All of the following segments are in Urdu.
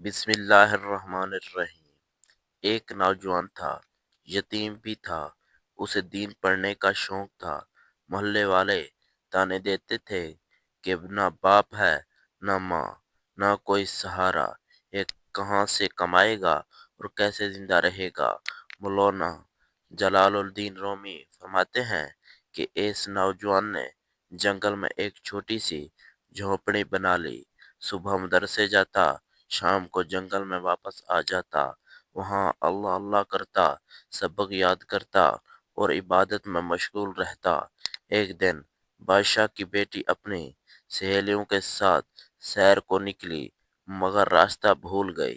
بسم اللہ الرحمن الرحیم۔ ایک نوجوان تھا، یتیم بھی تھا، اسے دین پڑھنے کا شوق تھا۔ محلے والے تانے دیتے تھے کہ نہ باپ ہے، نہ ماں، نہ کوئی سہارا، یہ کہاں سے کمائے گا اور کیسے زندہ رہے گا۔ مولانا جلال الدین رومی فرماتے ہیں کہ اس نوجوان نے جنگل میں ایک چھوٹی سی جھونپڑی بنا لی۔ صبح مدرسے جاتا، شام کو جنگل میں واپس آ جاتا، وہاں اللہ اللہ کرتا، سبق یاد کرتا اور عبادت میں مشغول رہتا۔ ایک دن بادشاہ کی بیٹی اپنی سہیلیوں کے ساتھ سیر کو نکلی، مگر راستہ بھول گئی۔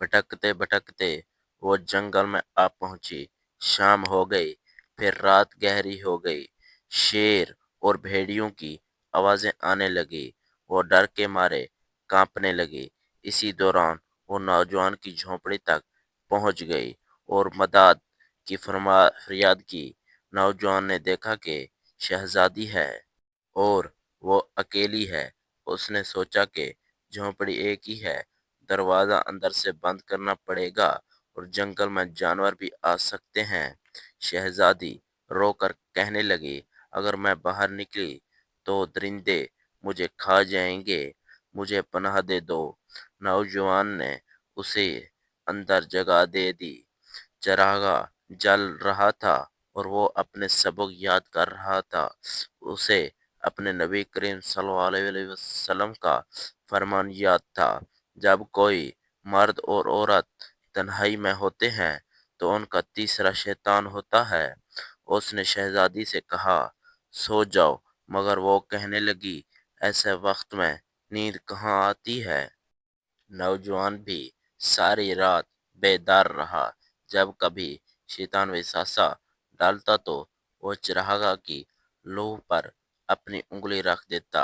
بھٹکتے بھٹکتے وہ جنگل میں آ پہنچی۔ شام ہو گئی، پھر رات گہری ہو گئی۔ شیر اور بھیڑیوں کی آوازیں آنے لگی، وہ ڈر کے مارے کانپنے لگی۔ اسی دوران وہ نوجوان کی جھونپڑی تک پہنچ گئی اور مدد کی فریاد کی۔ نوجوان نے دیکھا کہ شہزادی ہے اور وہ اکیلی ہے۔ اس نے سوچا کہ جھونپڑی ایک ہی ہے، دروازہ اندر سے بند کرنا پڑے گا اور جنگل میں جانور بھی آ سکتے ہیں۔ شہزادی رو کر کہنے لگی، اگر میں باہر نکلی تو درندے مجھے کھا جائیں گے، مجھے پناہ دے دو۔ نوجوان نے اسے اندر جگہ دے دی۔ چراغا جل رہا تھا اور وہ اپنے سبق یاد کر رہا تھا۔ اسے اپنے نبی کریم صلی اللہ علیہ وسلم کا فرمان یاد تھا، جب کوئی مرد اور عورت تنہائی میں ہوتے ہیں تو ان کا تیسرا شیطان ہوتا ہے۔ اس نے شہزادی سے کہا، سو جاؤ، مگر وہ کہنے لگی، ایسے وقت میں نیند کہاں آتی ہے۔ نوجوان بھی ساری رات بیدار رہا۔ جب کبھی شیطان وسوسہ ڈالتا تو وہ چراغا کی لو پر اپنی انگلی رکھ دیتا،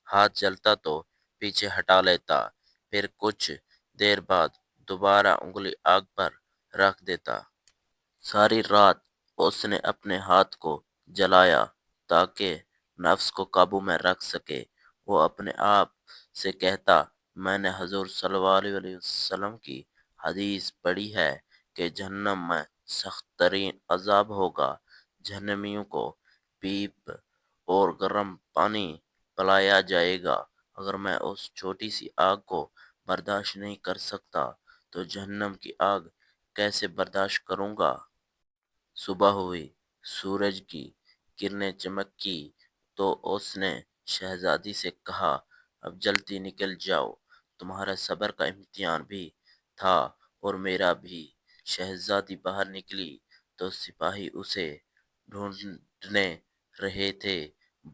ہاتھ جلتا تو پیچھے ہٹا لیتا، پھر کچھ دیر بعد دوبارہ انگلی آگ پر رکھ دیتا۔ ساری رات اس نے اپنے ہاتھ کو جلایا تاکہ نفس کو قابو میں رکھ سکے۔ وہ اپنے آپ سے کہتا، میں نے حضور صلی اللہ علیہ وسلم کی حدیث پڑھی ہے کہ جہنم میں سخت ترین عذاب ہوگا، جہنمیوں کو پیپ اور گرم پانی پلایا جائے گا۔ اگر میں اس چھوٹی سی آگ کو برداشت نہیں کر سکتا تو جہنم کی آگ کیسے برداشت کروں گا۔ صبح ہوئی، سورج کی کرنیں چمکی تو اس نے شہزادی سے کہا، اب جلدی نکل جاؤ، تمہارے صبر کا امتحان بھی تھا اور میرا بھی۔ شہزادی باہر نکلی تو سپاہی اسے ڈھونڈنے رہے تھے۔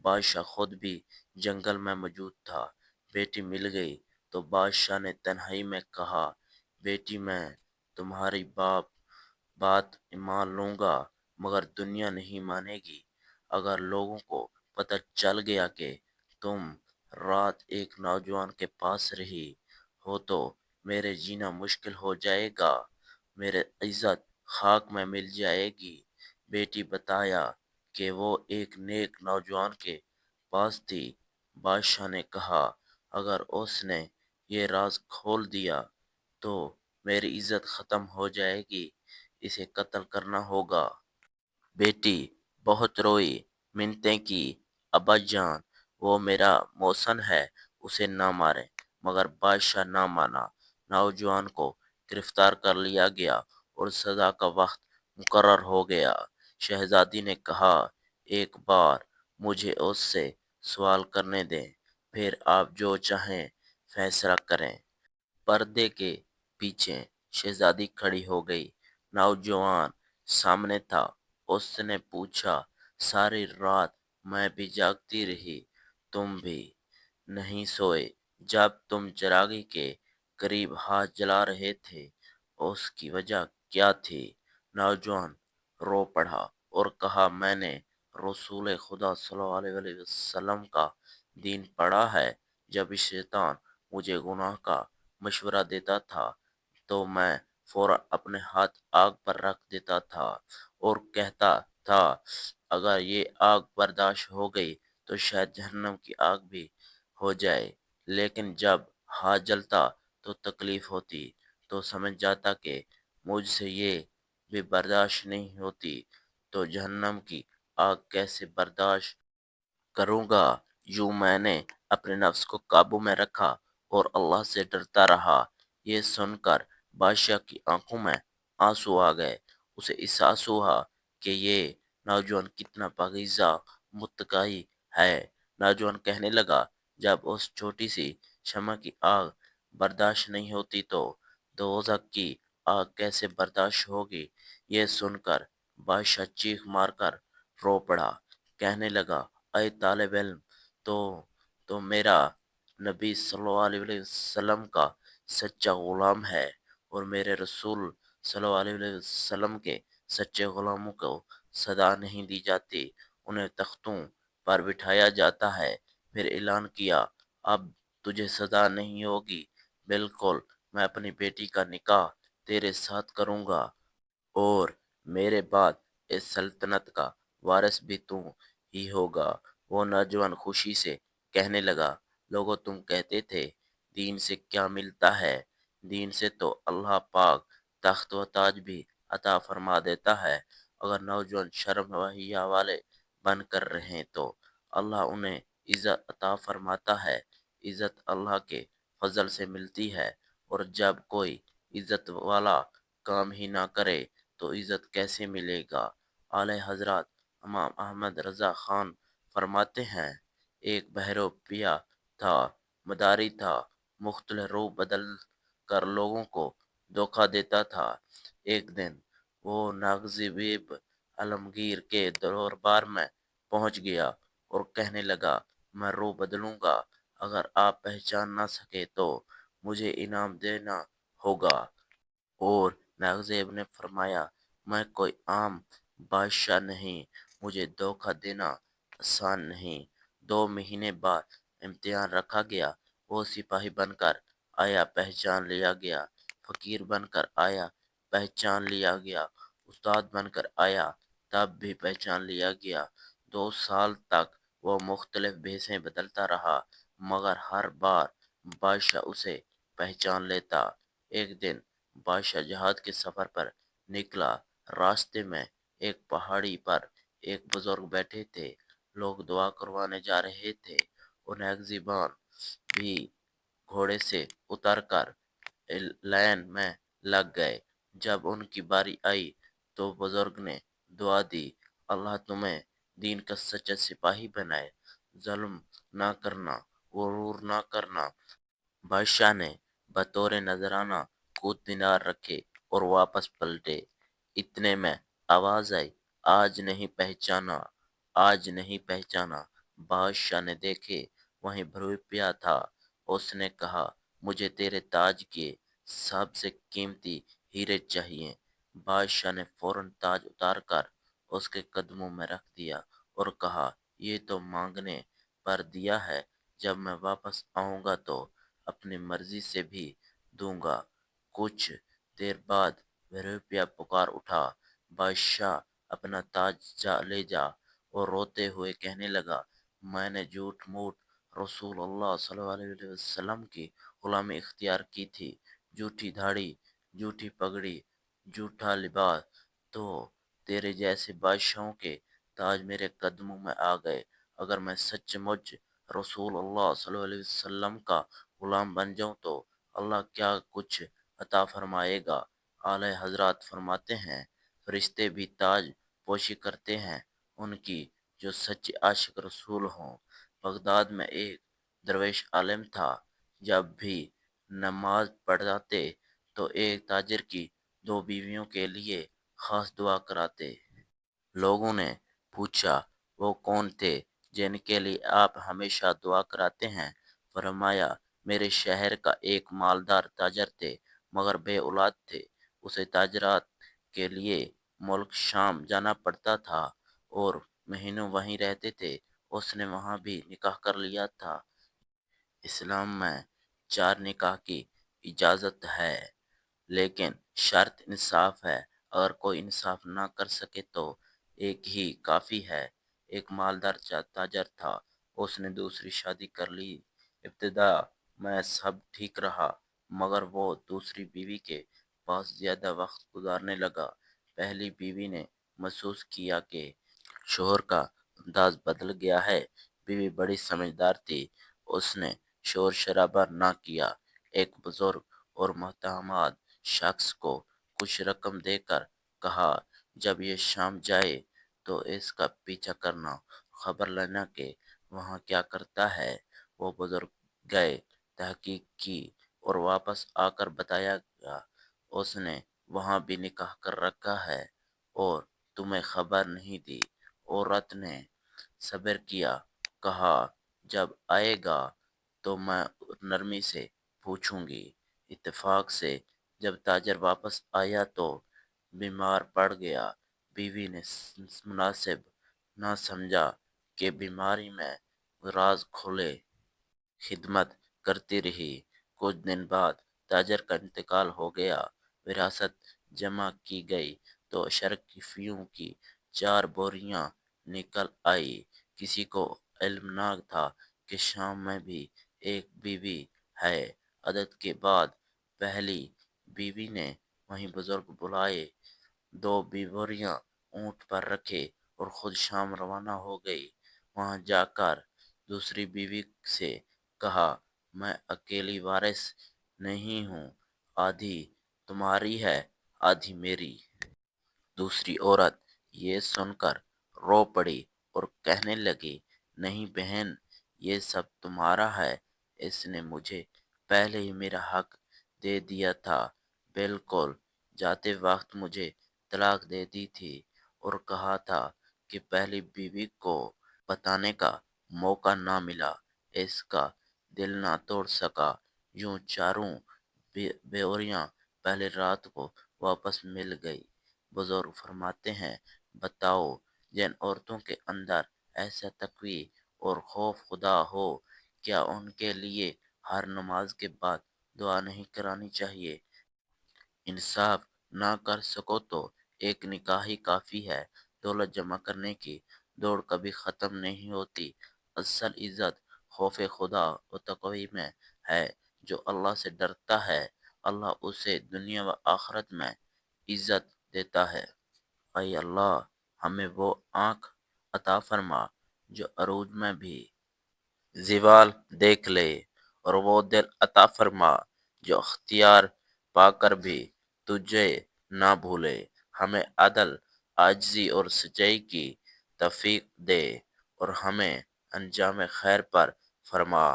بادشاہ خود بھی جنگل میں موجود تھا۔ بیٹی مل گئی تو بادشاہ نے تنہائی میں کہا، بیٹی میں تمہاری بات مان لوں گا، مگر دنیا نہیں مانے گی۔ اگر لوگوں کو پتہ چل گیا کہ تم رات ایک نوجوان کے پاس رہی ہو تو میرے جینا مشکل ہو جائے گا، میری عزت خاک میں مل جائے گی۔ بیٹی بتایا کہ وہ ایک نیک نوجوان کے پاس تھی۔ بادشاہ نے کہا، اگر اس نے یہ راز کھول دیا تو میری عزت ختم ہو جائے گی، اسے قتل کرنا ہوگا۔ بیٹی بہت روئی، منتیں کی، ابا جان، وہ میرا محسن ہے، اسے نہ ماریں، مگر بادشاہ نہ مانا۔ نوجوان کو گرفتار کر لیا گیا اور سزا کا وقت مقرر ہو گیا۔ شہزادی نے کہا، ایک بار مجھے اس سے سوال کرنے دیں، پھر آپ جو چاہیں فیصلہ کریں۔ پردے کے پیچھے شہزادی کھڑی ہو گئی۔ نوجوان سامنے تھا۔ اس نے پوچھا، ساری رات میں بھی جاگتی رہی، تم بھی نہیں سوئے؟ جب تم چراغی کے قریب ہاتھ جلا رہے تھے، اس کی وجہ کیا تھی؟ نوجوان رو پڑا اور کہا، میں نے رسول خدا صلی اللہ علیہ وسلم کا دین پڑھا ہے۔ جب شیطان مجھے گناہ کا مشورہ دیتا تھا تو میں فوراً اپنے ہاتھ آگ پر رکھ دیتا تھا اور کہتا تھا، اگر یہ آگ برداشت ہو گئی تو شاید جہنم کی آگ بھی ہو جائے۔ لیکن جب ہاتھ جلتا تو تکلیف ہوتی تو سمجھ جاتا کہ مجھ سے یہ بھی برداشت نہیں ہوتی تو جہنم کی آگ کیسے برداشت کروں گا۔ یوں میں نے اپنے نفس کو قابو میں رکھا اور اللہ سے ڈرتا رہا۔ یہ سن کر بادشاہ کی آنکھوں میں آنسو آ گئے۔ اسے احساس ہوا کہ یہ نوجوان کتنا پاکیزہ متقی ہے۔ نوجوان کہنے لگا، جب اس چھوٹی سی شمع کی آگ برداشت نہیں ہوتی تو دوزخ کی آگ کیسے برداشت ہوگی۔ یہ سن کر بادشاہ چیخ مار کر رو پڑا، کہنے لگا، اے طالب علم، تو تو میرا نبی صلی اللہ علیہ وسلم کا سچا غلام ہے اور میرے رسول صلی اللہ علیہ وسلم کے سچے غلاموں کو سزا نہیں دی جاتی، انہیں تختوں پر بٹھایا جاتا ہے۔ پھر اعلان کیا، اب تجھے سزا نہیں ہوگی، بالکل میں اپنی بیٹی کا نکاح تیرے ساتھ کروں گا اور میرے بعد اس سلطنت کا وارث بھی تو ہی ہوگا۔ وہ نوجوان خوشی سے کہنے لگا، لوگو تم کہتے تھے دین سے کیا ملتا ہے، دین سے تو اللہ پاک تخت و تاج بھی عطا فرما دیتا ہے۔ اگر نوجوان شرم و حیا والے بن کر رہیں تو اللہ انہیں عزت عطا فرماتا ہے۔ عزت اللہ کے فضل سے ملتی ہے اور جب کوئی عزت والا کام ہی نہ کرے تو عزت کیسے ملے گا۔ اعلی حضرات امام احمد رضا خان فرماتے ہیں، ایک بہروپیہ تھا، مداری تھا، مختلف روح بدل کر لوگوں کو دھوکہ دیتا تھا۔ ایک دن وہ ناگزیب عالمگیر کے دربار میں پہنچ گیا اور کہنے لگا، میں روح بدلوں گا، اگر آپ پہچان نہ سکے تو مجھے انعام دینا ہوگا۔ اور ناگزیب نے فرمایا، میں کوئی عام بادشاہ نہیں، مجھے دھوکہ دینا آسان نہیں۔ 2 مہینے بعد امتحان رکھا گیا، وہ سپاہی بن کر آیا، پہچان لیا گیا، فقیر بن کر آیا، پہچان لیا گیا، استاد بن کر آیا، تب بھی پہچان لیا گیا۔ 2 سال تک وہ مختلف بھیسیں بدلتا رہا مگر ہر بار بادشاہ اسے پہچان لیتا۔ ایک دن بادشاہ جہاد کے سفر پر نکلا، راستے میں ایک پہاڑی پر ایک بزرگ بیٹھے تھے، لوگ دعا کروانے جا رہے تھے، انہیں زبان بھی گھوڑے سے اتر کر لائن میں لگ گئے۔ جب ان کی باری آئی تو بزرگ نے دعا دی، اللہ تمہیں دین کا سچا سپاہی بنائے، ظلم نہ کرنا، غرور نہ کرنا۔ بادشاہ نے بطور نذرانہ کچھ دینار رکھے اور واپس پلٹے۔ اتنے میں آواز آئی، آج نہیں پہچانا، آج نہیں پہچانا۔ بادشاہ نے دیکھے وہیں بھروپیا تھا۔ اس نے کہا، مجھے تیرے تاج کے سب سے قیمتی ہیرے چاہیے۔ بادشاہ نے فوراً تاج اتار کر اس کے قدموں میں رکھ دیا اور کہا، یہ تو مانگنے پر دیا ہے، جب میں واپس آؤں گا تو اپنی مرضی سے بھی دوں گا۔ کچھ دیر بعد بھروپیا پکار اٹھا، بادشاہ اپنا تاج لے جا، اور روتے ہوئے کہنے لگا، میں نے جھوٹ موٹ رسول اللہ صلی اللہ علیہ وسلم کی غلامی اختیار کی تھی، جھوٹی داڑھی، جھوٹی پگڑی، جھوٹا لباس، تو تیرے جیسے بادشاہوں کے تاج میرے قدموں میں آ گئے۔ اگر میں سچ مچ رسول اللہ صلی اللہ علیہ وسلم کا غلام بن جاؤں تو اللہ کیا کچھ عطا فرمائے گا۔ اعلی حضرات فرماتے ہیں، فرشتے بھی تاج پوشی کرتے ہیں ان کی جو سچے عاشق رسول ہوں۔ بغداد میں ایک درویش عالم تھا، جب بھی نماز پڑھاتے تو ایک تاجر کی 2 بیویوں کے لیے خاص دعا کراتے۔ لوگوں نے پوچھا، وہ کون تھے جن کے لیے آپ ہمیشہ دعا کراتے ہیں؟ فرمایا، میرے شہر کا ایک مالدار تاجر تھے مگر بے اولاد تھے، اسے تجارت کے لیے ملک شام جانا پڑتا تھا اور مہینوں وہیں رہتے تھے۔ اس نے وہاں بھی نکاح کر لیا تھا۔ اسلام میں 4 نکاح کی اجازت ہے لیکن شرط انصاف ہے، اگر کوئی انصاف نہ کر سکے تو ایک ہی کافی ہے۔ ایک مالدار تاجر تھا، اس نے دوسری شادی کر لی۔ ابتدا میں سب ٹھیک رہا مگر وہ دوسری بیوی کے پاس زیادہ وقت گزارنے لگا۔ پہلی بیوی نے محسوس کیا کہ شوہر کا انداز بدل گیا ہے۔ بیوی بڑی سمجھدار تھی، اس نے شور شرابہ نہ کیا۔ ایک بزرگ اور محترم شخص کو کچھ رقم دے کر کہا، جب یہ شام جائے تو اس کا پیچھا کرنا، خبر لینا کہ وہاں کیا کرتا ہے۔ وہ بزرگ گئے، تحقیق کی اور واپس آ کر بتایا گیا اس نے وہاں بھی نکاح کر رکھا ہے اور تمہیں خبر نہیں دی۔ عورت نے صبر کیا، کہا جب آئے گا تو میں نرمی سے پوچھوں گی۔ اتفاق سے جب تاجر واپس آیا تو بیمار پڑ گیا۔ بیوی نے مناسب نہ سمجھا کہ بیماری میں راز کھولے، خدمت کرتی رہی۔ کچھ دن بعد تاجر کا انتقال ہو گیا۔ وراثت جمع کی گئی تو اشرفیوں کی 4 بوریاں نکل آئی۔ کسی کو علم نہ تھا کہ شام میں بھی ایک بیوی ہے۔ عدت کے بعد پہلی بیوی نے وہی بزرگ بلائے، 2 بوریاں اونٹ پر رکھے اور خود شام روانہ ہو گئی۔ وہاں جا کر دوسری بیوی سے کہا، میں اکیلی وارث نہیں ہوں، آدھی تمہاری ہے آدھی میری۔ دوسری عورت یہ سن کر رو پڑی اور کہنے لگی، نہیں بہن، یہ سب تمہارا ہے، اس نے مجھے پہلے ہی میرا حق دے دیا تھا، بالکل جاتے وقت مجھے طلاق دے دی تھی اور کہا تھا کہ پہلی بیوی کو بتانے کا موقع نہ ملا، اس کا دل نہ توڑ سکا۔ یوں 4 بوریاں پہلی رات کو واپس مل گئی۔ بزرگ فرماتے ہیں، بتاؤ جن عورتوں کے اندر ایسا تقوی اور خوف خدا ہو، کیا ان کے لیے ہر نماز کے بعد دعا نہیں کرانی چاہیے؟ انصاف نہ کر سکو تو ایک نکاح ہی کافی ہے۔ دولت جمع کرنے کی دوڑ کبھی ختم نہیں ہوتی۔ اصل عزت خوف خدا و تقوی میں ہے۔ جو اللہ سے ڈرتا ہے، اللہ اسے دنیا و آخرت میں عزت دیتا ہے۔ اے اللہ، ہمیں وہ آنکھ عطا فرما جو عروج میں بھی زوال دیکھ لے، اور وہ دل عطا فرما جو اختیار پا کر بھی تجھے نہ بھولے۔ ہمیں عدل، عاجزی اور سچائی کی توفیق دے اور ہمیں انجام خیر پر فرما،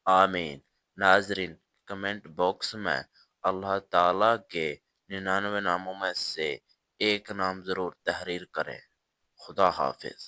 آمین۔ ناظرین، کمنٹ باکس میں اللہ تعالیٰ کے 99 ناموں میں سے ایک نام ضرور تحریر کریں۔ خدا حافظ۔